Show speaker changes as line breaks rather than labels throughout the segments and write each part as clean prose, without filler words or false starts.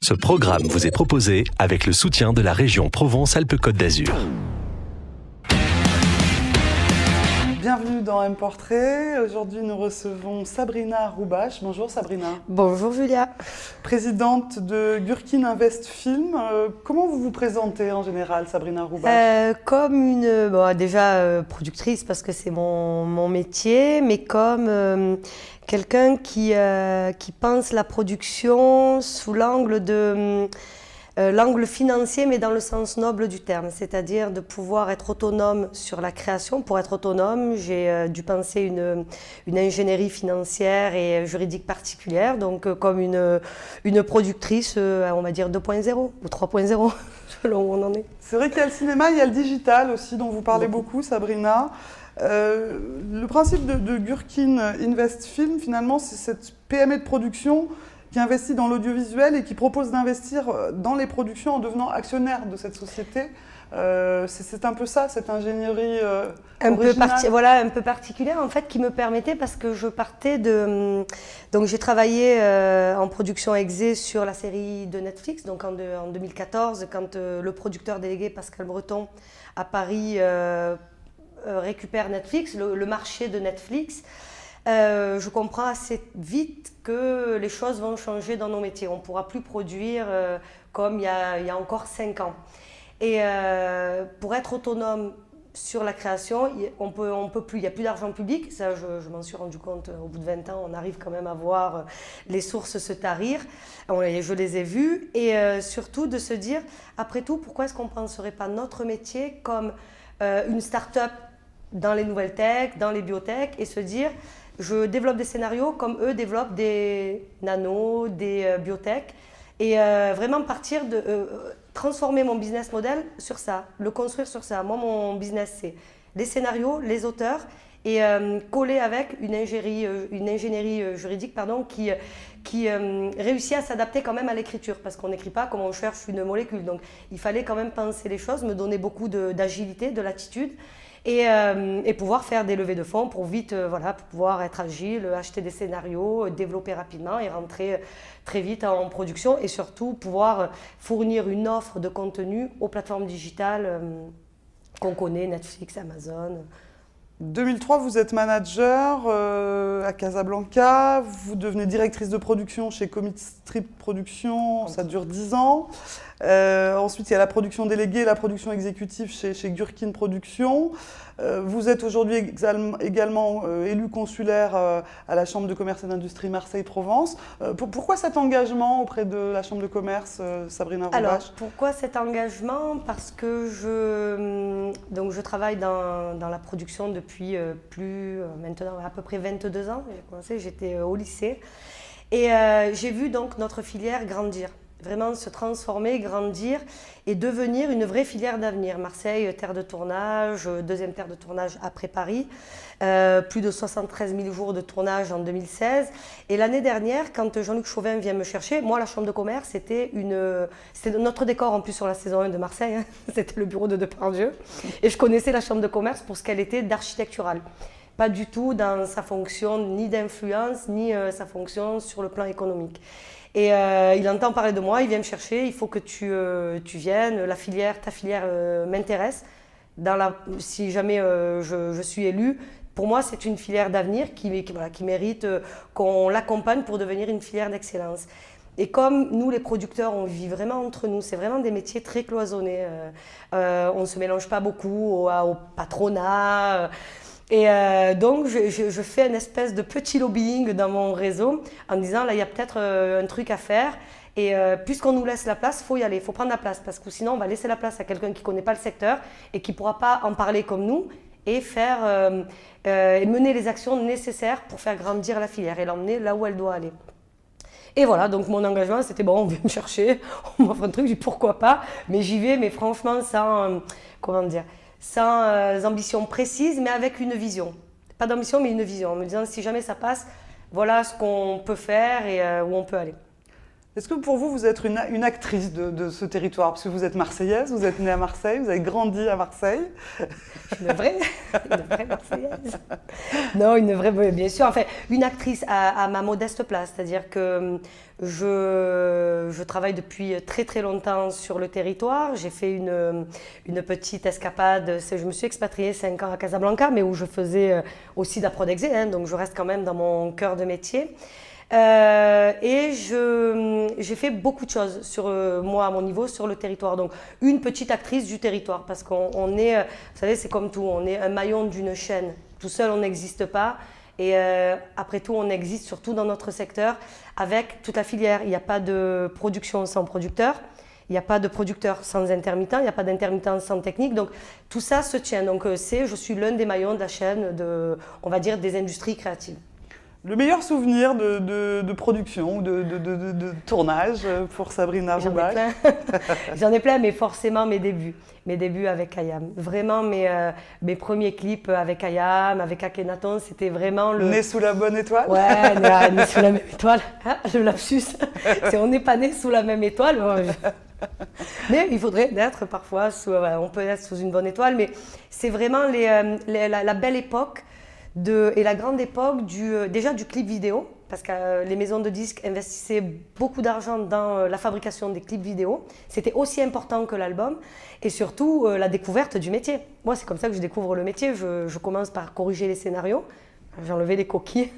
Ce programme vous est proposé avec le soutien de la région Provence-Alpes-Côte d'Azur.
Bienvenue dans M-Portrait. Aujourd'hui, nous recevons Sabrina Roubache. Bonjour Sabrina.
Bonjour Julia.
Présidente de Gurkin Invest Film. Comment vous vous présentez en général, Sabrina Roubache?
Comme une, déjà productrice parce que c'est mon métier, mais comme quelqu'un qui pense la production sous l'angle de... l'angle financier, mais dans le sens noble du terme, c'est-à-dire de pouvoir être autonome sur la création. Pour être autonome, j'ai dû penser une ingénierie financière et juridique particulière, donc comme une productrice, on va dire 2.0 ou 3.0, selon où on en est.
C'est vrai qu'il y a le cinéma, il y a le digital aussi, dont vous parlez beaucoup, Sabrina. Le principe de Gurkin Invest Film, finalement, c'est cette PME de production qui investit dans l'audiovisuel et qui propose d'investir dans les productions en devenant actionnaire de cette société. C'est un peu ça, cette ingénierie originale.
Un peu particulière en fait, qui me permettait, parce que je partais de... Donc j'ai travaillé en production exé sur la série de Netflix, donc en 2014, quand le producteur délégué Pascal Breton à Paris récupère Netflix, le marché de Netflix. Je comprends assez vite que les choses vont changer dans nos métiers. On ne pourra plus produire comme il y a encore 5 ans. Et pour être autonome sur la création, on peut plus, il n'y a plus d'argent public. Ça, je m'en suis rendu compte au bout de 20 ans. On arrive quand même à voir les sources se tarir. Je les ai vues. Et surtout de se dire, après tout, pourquoi est-ce qu'on ne penserait pas notre métier comme une start-up dans les nouvelles tech, dans les biotech, et se dire... Je développe des scénarios comme eux développent des nanos, des biotech, et vraiment partir de transformer mon business model sur ça, le construire sur ça. Moi, mon business, c'est les scénarios, les auteurs, et coller avec une ingénierie juridique qui réussit à s'adapter quand même à l'écriture, parce qu'on n'écrit pas comme on cherche une molécule. Donc il fallait quand même penser les choses, me donner beaucoup d'agilité, de latitude. Et pouvoir faire des levées de fonds pour vite, pour pouvoir être agile, acheter des scénarios, développer rapidement et rentrer très vite en production, et surtout pouvoir fournir une offre de contenu aux plateformes digitales qu'on connaît, Netflix, Amazon.
2003, vous êtes manager à Casablanca, vous devenez directrice de production chez Comic Strip Productions, ça dure 10 ans. Ensuite, il y a la production déléguée, la production exécutive chez Gurkin Productions. Vous êtes aujourd'hui également élu consulaire à la Chambre de commerce et d'industrie Marseille-Provence. Pourquoi cet engagement auprès de la Chambre de commerce, Sabrina Roubache?
Alors, pourquoi cet engagement? Parce que je travaille dans la production depuis maintenant à peu près 22 ans. J'ai commencé, j'étais au lycée. Et j'ai vu donc notre filière grandir. Vraiment se transformer, grandir et devenir une vraie filière d'avenir. Marseille, terre de tournage, deuxième terre de tournage après Paris, plus de 73 000 jours de tournage en 2016. Et l'année dernière, quand Jean-Luc Chauvin vient me chercher, moi la Chambre de commerce, c'était notre décor en plus sur la saison 1 de Marseille, hein. C'était le bureau de Depardieu. Et je connaissais la Chambre de commerce pour ce qu'elle était d'architecturale. Pas du tout dans sa fonction ni d'influence, ni sa fonction sur le plan économique. Et il entend parler de moi, il vient me chercher, il faut que tu viennes, ta filière m'intéresse. Si jamais je suis élue, pour moi c'est une filière d'avenir qui mérite qu'on l'accompagne pour devenir une filière d'excellence. Et comme nous les producteurs, on vit vraiment entre nous, c'est vraiment des métiers très cloisonnés, on ne se mélange pas beaucoup au patronat. Et donc, je fais une espèce de petit lobbying dans mon réseau en disant, là, il y a peut-être un truc à faire. Et puisqu'on nous laisse la place, il faut y aller, il faut prendre la place. Parce que sinon, on va laisser la place à quelqu'un qui ne connaît pas le secteur et qui ne pourra pas en parler comme nous et mener les actions nécessaires pour faire grandir la filière et l'emmener là où elle doit aller. Et voilà, donc mon engagement, c'était bon, on vient me chercher, on m'offre un truc, je dis pourquoi pas. Mais j'y vais, mais franchement, sans ambition précise, mais avec une vision. Pas d'ambition, mais une vision. En me disant, si jamais ça passe, voilà ce qu'on peut faire et où on peut aller.
Est-ce que pour vous, vous êtes une actrice de ce territoire? Parce que vous êtes marseillaise, vous êtes née à Marseille, vous avez grandi à Marseille.
Une vraie Marseillaise. Non, une vraie, bien sûr. Enfin, une actrice à ma modeste place. C'est-à-dire que je travaille depuis très très longtemps sur le territoire. J'ai fait une petite escapade. Je me suis expatriée 5 ans à Casablanca, mais où je faisais aussi de la prod exé, hein, donc je reste quand même dans mon cœur de métier. Et j'ai fait beaucoup de choses sur moi à mon niveau sur le territoire, donc une petite actrice du territoire, parce qu'on est, vous savez, c'est comme tout, on est un maillon d'une chaîne. Tout seul on n'existe pas, et après tout on existe surtout dans notre secteur avec toute la filière. Il n'y a pas de production sans producteur, il n'y a pas de producteur sans intermittent, il n'y a pas d'intermittent sans technique, donc tout ça se tient. Donc je suis l'un des maillons de la chaîne on va dire, des industries créatives.
Le meilleur souvenir de production ou de tournage pour Sabrina Roubache?
J'en ai plein, mais forcément mes débuts avec Ayam. Vraiment mes premiers clips avec Ayam, avec Akhenaton, c'était vraiment le...
Né sous la bonne étoile?
Ouais, né sous la même étoile. Ah, le lapsus, on n'est pas né sous la même étoile. Mais il faudrait être parfois, on peut être sous une bonne étoile, mais c'est vraiment la belle époque et la grande époque déjà du clip vidéo, parce que les maisons de disques investissaient beaucoup d'argent dans la fabrication des clips vidéo. C'était aussi important que l'album, et surtout la découverte du métier. Moi, c'est comme ça que je découvre le métier. Je commence par corriger les scénarios. J'enlevais les coquilles.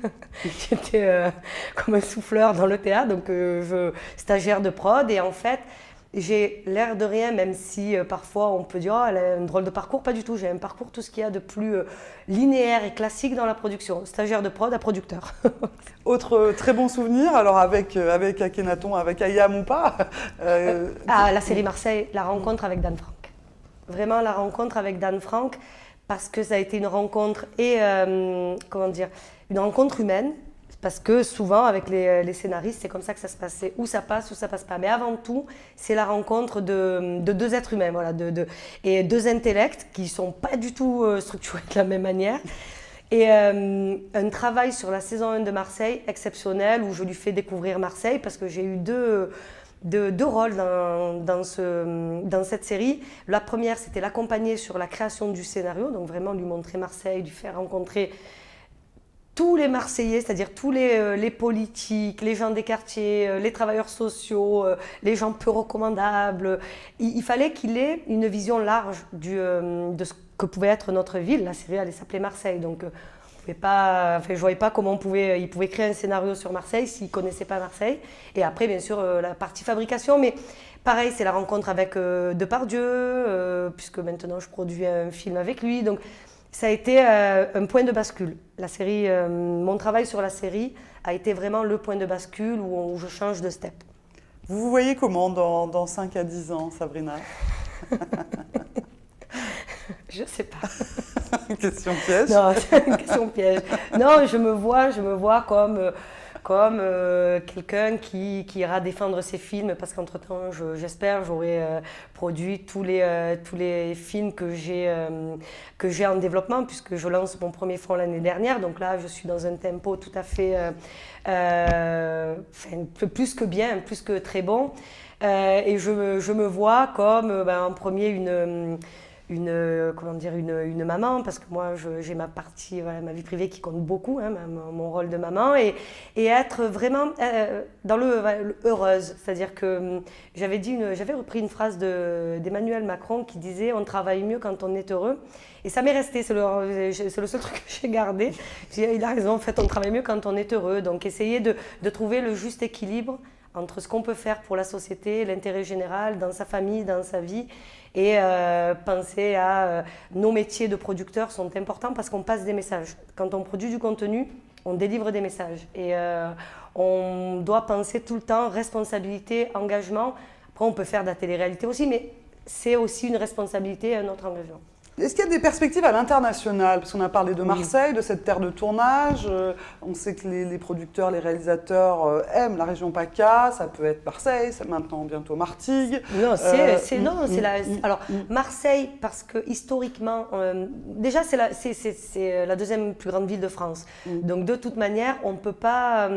J'étais comme un souffleur dans le théâtre, donc stagiaire de prod, et en fait, j'ai l'air de rien, même si parfois on peut dire « oh, elle a un drôle de parcours », pas du tout. J'ai un parcours, tout ce qu'il y a de plus linéaire et classique dans la production. Stagiaire de prod à producteur.
Autre très bon souvenir, alors avec Akhenaton, avec Ayam ou pas
la série Marseille, la rencontre avec Dan Frank. Vraiment la rencontre avec Dan Frank, parce que ça a été une rencontre une rencontre humaine. Parce que souvent, avec les scénaristes, c'est comme ça que ça se passe. Ou ça passe pas. Mais avant tout, c'est la rencontre de deux êtres humains, voilà, et deux intellects qui ne sont pas du tout structurés de la même manière. Et un travail sur la saison 1 de Marseille exceptionnel, où je lui fais découvrir Marseille, parce que j'ai eu deux rôles dans cette série. La première, c'était l'accompagner sur la création du scénario, donc vraiment lui montrer Marseille, lui faire rencontrer tous les Marseillais, c'est-à-dire tous les politiques, les gens des quartiers, les travailleurs sociaux, les gens peu recommandables. Il fallait qu'il ait une vision large de ce que pouvait être notre ville. La série allait s'appeler Marseille, donc je ne voyais pas comment il pouvait créer un scénario sur Marseille s'il ne connaissait pas Marseille. Et après, bien sûr, la partie fabrication, mais pareil, c'est la rencontre avec Depardieu, puisque maintenant je produis un film avec lui. Donc, ça a été un point de bascule. La série, mon travail sur la série a été vraiment le point de bascule où je change de step.
Vous vous voyez comment dans 5 à 10 ans, Sabrina?
Je ne sais pas.
Question piège?
Non, c'est une question piège. Non, je me vois comme quelqu'un qui ira défendre ses films, parce qu'entre-temps, j'espère, j'aurai produit tous les films que j'ai en développement, puisque je lance mon premier film l'année dernière. Donc là, je suis dans un tempo tout à fait plus que bien, plus que très bon. Et je me vois comme en premier une maman, parce que moi j'ai ma partie, voilà, ma vie privée qui compte beaucoup, hein, mon rôle de maman, et être vraiment dans le heureuse. C'est-à-dire que j'avais repris une phrase d'Emmanuel Macron qui disait « on travaille mieux quand on est heureux ». Et ça m'est resté, c'est le seul truc que j'ai gardé. Il a raison, en fait, on travaille mieux quand on est heureux. Donc essayer de trouver le juste équilibre entre ce qu'on peut faire pour la société, l'intérêt général, dans sa famille, dans sa vie, et penser à nos métiers de producteurs sont importants parce qu'on passe des messages. Quand on produit du contenu, on délivre des messages, et on doit penser tout le temps responsabilité, engagement. Après, on peut faire de la télé-réalité aussi, mais c'est aussi une responsabilité et un autre engagement.
Est-ce qu'il y a des perspectives à l'international? Parce qu'on a parlé de Marseille, de cette terre de tournage. On sait que les producteurs, les réalisateurs aiment la région PACA. Ça peut être Marseille, c'est maintenant bientôt Martigues.
Non, alors Marseille, parce que historiquement, déjà c'est la deuxième plus grande ville de France. Donc de toute manière, on ne peut pas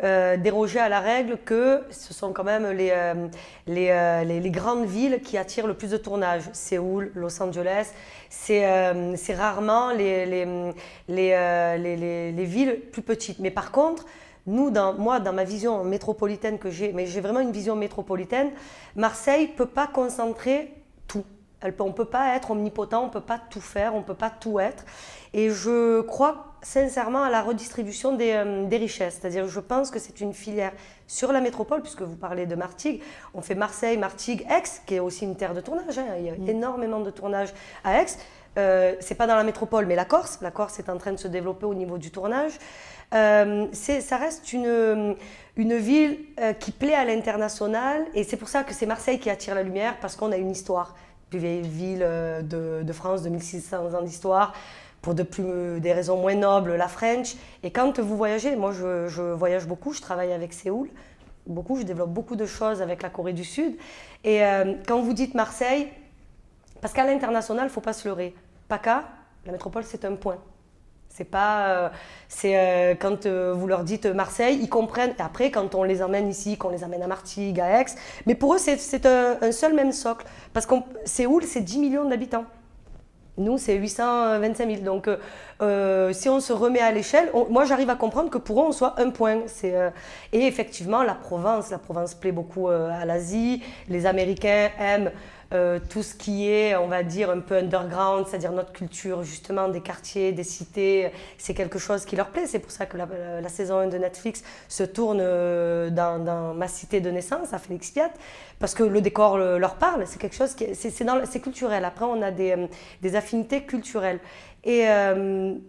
déroger à la règle que ce sont quand même les grandes villes qui attirent le plus de tournage. Séoul, Los Angeles, c'est rarement les villes plus petites. Mais par contre, moi, dans ma vision métropolitaine que j'ai, mais j'ai vraiment une vision métropolitaine, Marseille ne peut pas concentrer tout. On ne peut pas être omnipotent, on ne peut pas tout faire, on ne peut pas tout être. Et je crois sincèrement à la redistribution des richesses. C'est-à-dire, je pense que c'est une filière sur la métropole, puisque vous parlez de Martigues. On fait Marseille, Martigues, Aix, qui est aussi une terre de tournage. Hein. Il y a énormément de tournage à Aix. C'est pas dans la métropole, mais la Corse est en train de se développer au niveau du tournage. Ça reste une ville qui plaît à l'international, et c'est pour ça que c'est Marseille qui attire la lumière, parce qu'on a une histoire. Plus vieille ville de France, 2600 ans d'histoire, pour des raisons moins nobles, la French. Et quand vous voyagez, moi je voyage beaucoup, je travaille avec Séoul, beaucoup, je développe beaucoup de choses avec la Corée du Sud. Et quand vous dites Marseille, parce qu'à l'international, il ne faut pas se leurrer. PACA, la métropole, c'est un point. C'est pas, quand vous leur dites Marseille, ils comprennent. Et après, quand on les emmène ici, qu'on les amène à Martigues, à Aix, mais pour eux, c'est un seul même socle. Parce que Séoul, c'est 10 millions d'habitants. Nous, c'est 825 000. Donc, si on se remet à l'échelle, moi, j'arrive à comprendre que pour eux, on soit un point. Et effectivement, la Provence plaît beaucoup à l'Asie. Les Américains aiment tout ce qui est, on va dire, un peu underground, c'est-à-dire notre culture, justement, des quartiers, des cités. C'est quelque chose qui leur plaît. C'est pour ça que la saison 1 de Netflix se tourne dans ma cité de naissance, à Félix Piat, parce que le décor leur parle. C'est quelque chose c'est culturel. Après, on a des affinités culturelles. Et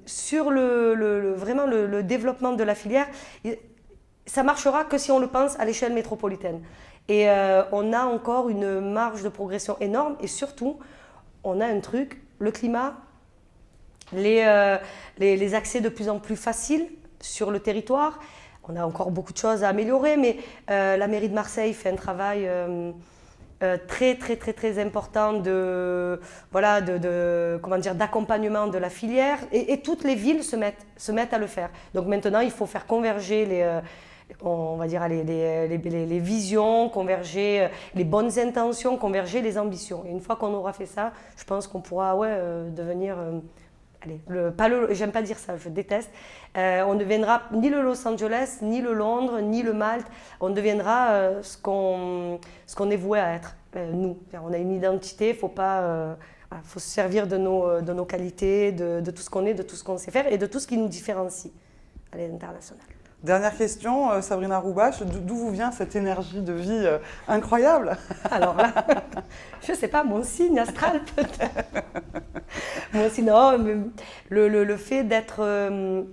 sur vraiment le développement de la filière, ça marchera que si on le pense à l'échelle métropolitaine. Et on a encore une marge de progression énorme, et surtout, on a un truc, le climat, les accès de plus en plus faciles sur le territoire. On a encore beaucoup de choses à améliorer, mais la mairie de Marseille fait un travail très, très, très, très important d'accompagnement de la filière, et toutes les villes se mettent à le faire. Donc maintenant, il faut faire converger les visions, converger les bonnes intentions, converger les ambitions. Et une fois qu'on aura fait ça, je pense qu'on pourra devenir... j'aime pas dire ça, je déteste. On ne deviendra ni le Los Angeles, ni le Londres, ni le Malte. On deviendra ce qu'on est voué à être, nous. On a une identité, il faut se servir de nos qualités, de tout ce qu'on est, de tout ce qu'on sait faire, et de tout ce qui nous différencie à l'international.
Dernière question, Sabrina Roubache, d'où vous vient cette énergie de vie incroyable?
Alors là, je ne sais pas, mon signe astral peut-être. Mon signe, non, mais le fait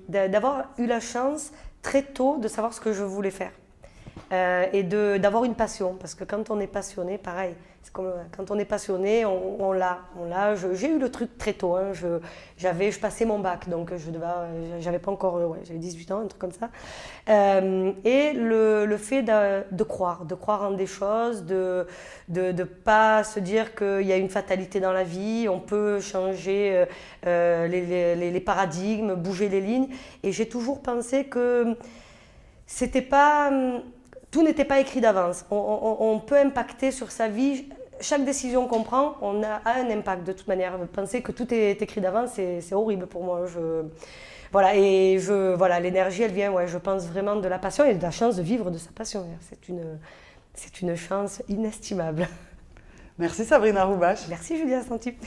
d'avoir eu la chance très tôt de savoir ce que je voulais faire. Et d'avoir une passion, parce que quand on est passionné, pareil, c'est comme quand on est passionné, on l'a. J'ai eu le truc très tôt, hein. Je passais mon bac, donc j'avais pas encore, j'avais 18 ans, un truc comme ça. Et le fait de croire en des choses, de pas se dire qu'il y a une fatalité dans la vie, on peut changer les paradigmes, bouger les lignes. Et j'ai toujours pensé que tout n'était pas écrit d'avance. On peut impacter sur sa vie. Chaque décision qu'on prend, on a un impact de toute manière. Penser que tout est écrit d'avance, c'est horrible pour moi. L'énergie, elle vient, je pense vraiment de la passion et de la chance de vivre de sa passion. C'est une chance inestimable.
Merci Sabrina Roubache.
Merci Julia Santip.